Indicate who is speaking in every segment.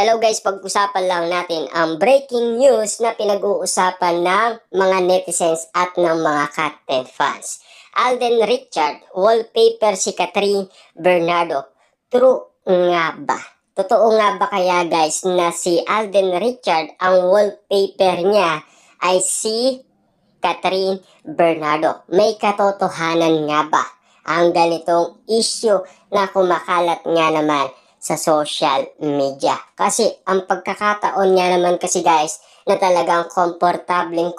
Speaker 1: Hello guys, pag-usapan lang natin ang breaking news na pinag-uusapan ng mga netizens at ng mga Katden fans. Alden Richard, wallpaper si Catherine Bernardo. True nga ba? Totoo nga ba kaya guys na si Alden Richard ang wallpaper niya ay si Catherine Bernardo? May katotohanan nga ba ang ganitong issue na kumakalat nga naman sa social media? Kasi ang pagkakataon nga naman kasi guys na talagang komportable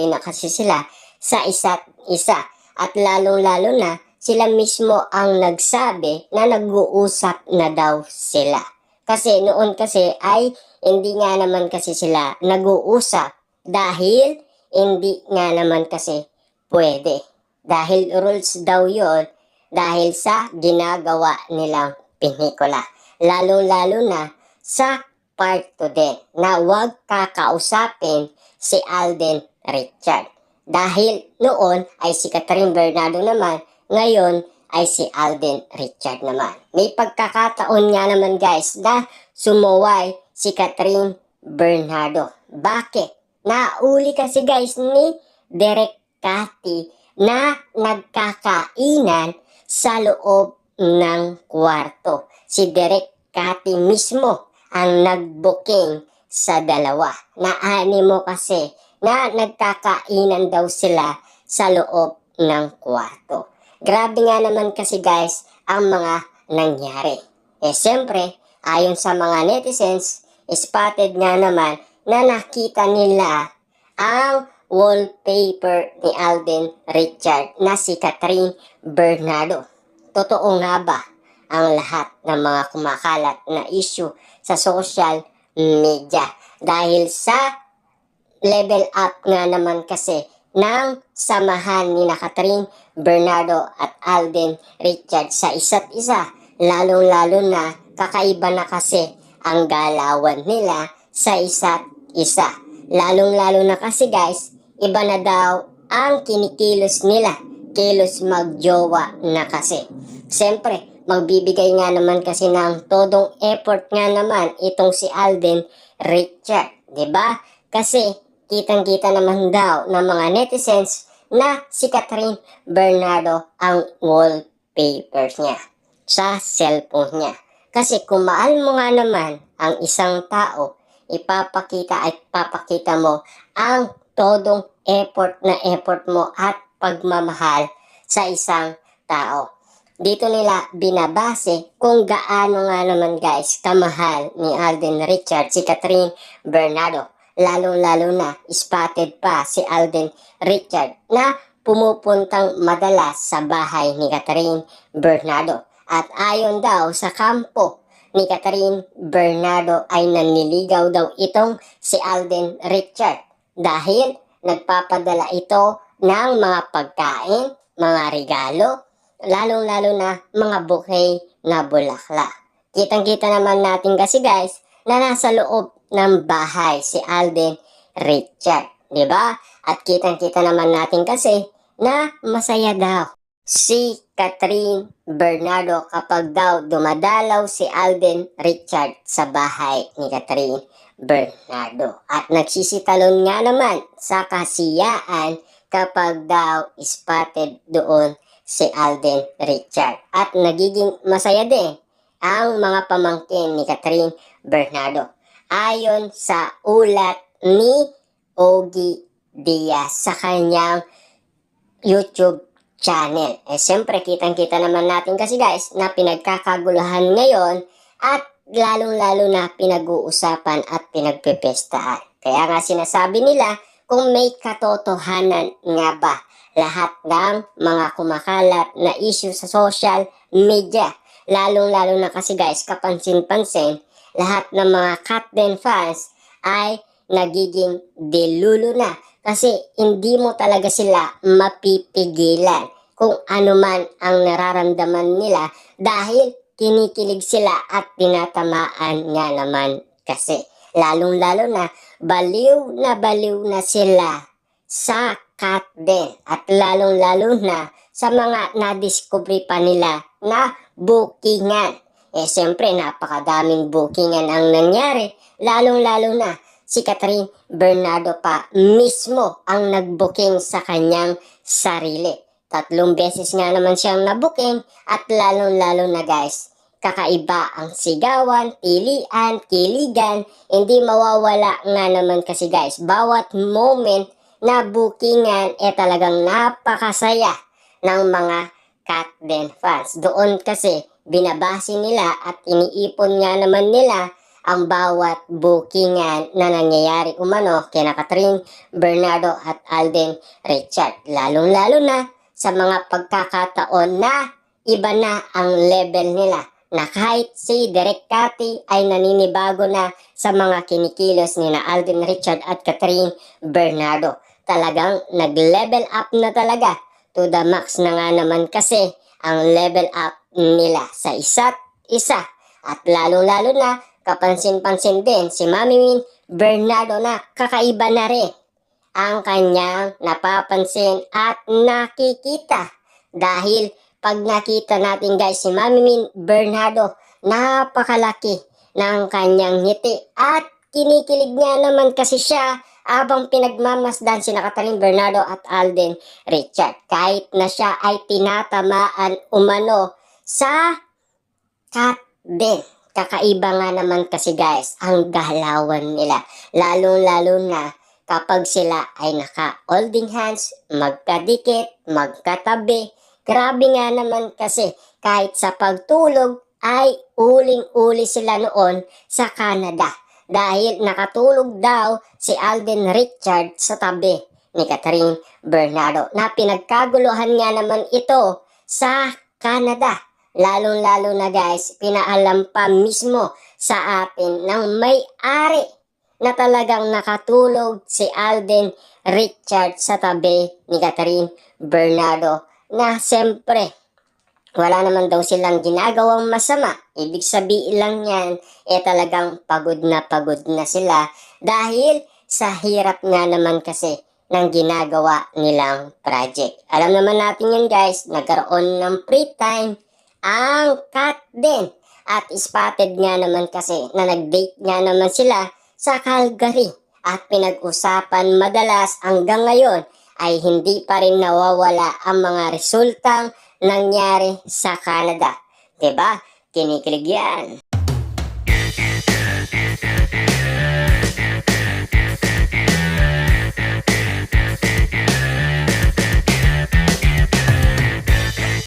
Speaker 1: na kasi sila sa isa't isa, at lalong-lalo na sila mismo ang nagsabi na nag-uusap na daw sila. Kasi noon kasi ay hindi nga naman kasi sila nag-uusap dahil hindi nga naman kasi pwede. Dahil rules daw yon, dahil sa ginagawa nilang pelikula. Lalo-lalo na sa part 2 din na huwag kakausapin si Alden Richard. Dahil noon ay si Catherine Bernardo naman, ngayon ay si Alden Richard naman. May pagkakataon nga naman guys na sumuway si Catherine Bernardo. Bakit? Nauli kasi guys ni Derek Cathy na nagkakainan sa loob ng kwarto. Si Derek Cathy mismo ang nag-booking sa dalawa. Naanimo kasi na nagkakainan daw sila sa loob ng kwarto. Grabe nga naman kasi guys ang mga nangyari. Siyempre, ayon sa mga netizens, spotted nga naman na nakita nila ang wallpaper ni Alden Richard na si Catherine Bernardo. Totoo nga ba ang lahat ng mga kumakalat na issue sa social media? Dahil sa level up nga naman kasi ng samahan ni Catherine Bernardo at Alden Richard sa isa't isa. Lalong-lalo na kakaiba na kasi ang galawan nila sa isa't isa. Lalong-lalo na kasi guys, iba na daw ang kinikilos nila. Kilos magjowa na kasi. Siyempre, magbibigay nga naman kasi ng todong effort nga naman itong si Alden Richard. 'Di ba? Kasi kitang-kita naman daw ng mga netizens na si Catherine Bernardo ang wallpapers niya sa cellphone niya. Kasi kung mahal mo nga naman ang isang tao, ipapakita mo ang todong effort mo at pagmamahal sa isang tao. Dito nila binabase kung gaano nga naman guys kamahal ni Alden Richard si Catherine Bernardo. Lalong-lalo na spotted pa si Alden Richard na pumupuntang madalas sa bahay ni Catherine Bernardo. At ayon daw sa kampo ni Catherine Bernardo ay nanliligaw daw itong si Alden Richard dahil nagpapadala ito ng mga pagkain, mga regalo, lalong-lalo na mga bouquet na bulaklak. Kitang-kita naman natin kasi guys na nasa loob ng bahay si Alden Richard, 'di ba? At kitang-kita naman natin kasi na masaya daw si Catherine Bernardo kapag daw dumadalaw si Alden Richard sa bahay ni Catherine Bernardo. At nagsisitalon nga naman sa kasiyaan kapag daw spotted doon si Alden Richard. At nagiging masaya din ang mga pamangkin ni Catherine Bernardo. Ayon sa ulat ni Ogie Diaz sa kanyang YouTube channel. Siyempre, kitang-kita naman natin kasi guys na pinagkakaguluhan ngayon at lalong-lalo na pinag-uusapan at pinagpipestaan. Kaya nga sinasabi nila kung may katotohanan nga ba lahat ng mga kumakalat na issue sa social media. Lalong-lalo na kasi guys, kapansin-pansin, lahat ng mga Katden fans ay nagiging delulu na kasi hindi mo talaga sila mapipigilan kung ano man ang nararamdaman nila dahil kinikilig sila at tinatamaan nga naman kasi. Lalong-lalo na baliw na sila sa Katden at lalong-lalo na sa mga nadiskubre pa nila na bookingan. siyempre napakadaming bookingan ang nangyari, lalong-lalo na si Catherine Bernardo pa mismo ang nag-booking sa kanyang sarili. 3 beses nga naman siyang na-booking at lalong-lalo na guys, kakaiba ang sigawan, tilian, kiligan, hindi mawawala nga naman kasi guys, bawat moment na bookingan talagang napakasaya ng mga Katden fans. Doon kasi binabase nila at iniipon nga naman nila ang bawat bookingan na nangyayari umano kina Catherine Bernardo at Alden Richard. Lalong-lalo na sa mga pagkakataon na iba na ang level nila, na kahit si Direk Cathy ay naninibago na sa mga kinikilos ni na Alden Richard at Catherine Bernardo. Talagang nag-level up na talaga, to the max na nga naman kasi ang level up nila sa isa't isa. At lalo-lalo na kapansin-pansin din si Mami Min Bernardo na kakaiba na rin ang kanyang napapansin at nakikita. Dahil pag nakita natin guys si Mami Min Bernardo, napakalaki ng kanyang ngiti at kinikilig nga naman kasi siya abang pinagmamasdan si Catherine Bernardo at Alden Richard. Kahit na siya ay tinatamaan umano sa Katden. Kakaiba nga naman kasi guys ang galawan nila. Lalo-lalo na kapag sila ay naka-holding hands, magkadikit, magkatabi. Grabe nga naman kasi kahit sa pagtulog ay uling-uli sila noon sa Canada. Dahil nakatulog daw si Alden Richard sa tabi ni Catherine Bernardo na pinagkaguluhan nga naman ito sa Canada. Lalong-lalo na guys, pinaalam pa mismo sa atin ng may-ari na talagang nakatulog si Alden Richard sa tabi ni Catherine Bernardo na siyempre wala naman daw silang ginagawang masama. Ibig sabihin lang yan, talagang pagod na sila dahil sa hirap nga naman kasi ng ginagawa nilang project. Alam naman natin yan guys, nagkaroon ng free time ang Katden at spotted nga naman kasi na nag-date nga naman sila sa Calgary at pinag-usapan madalas hanggang ngayon ay hindi pa rin nawawala ang mga resultang nangyari sa Canada. Diba? Kinikilig yan.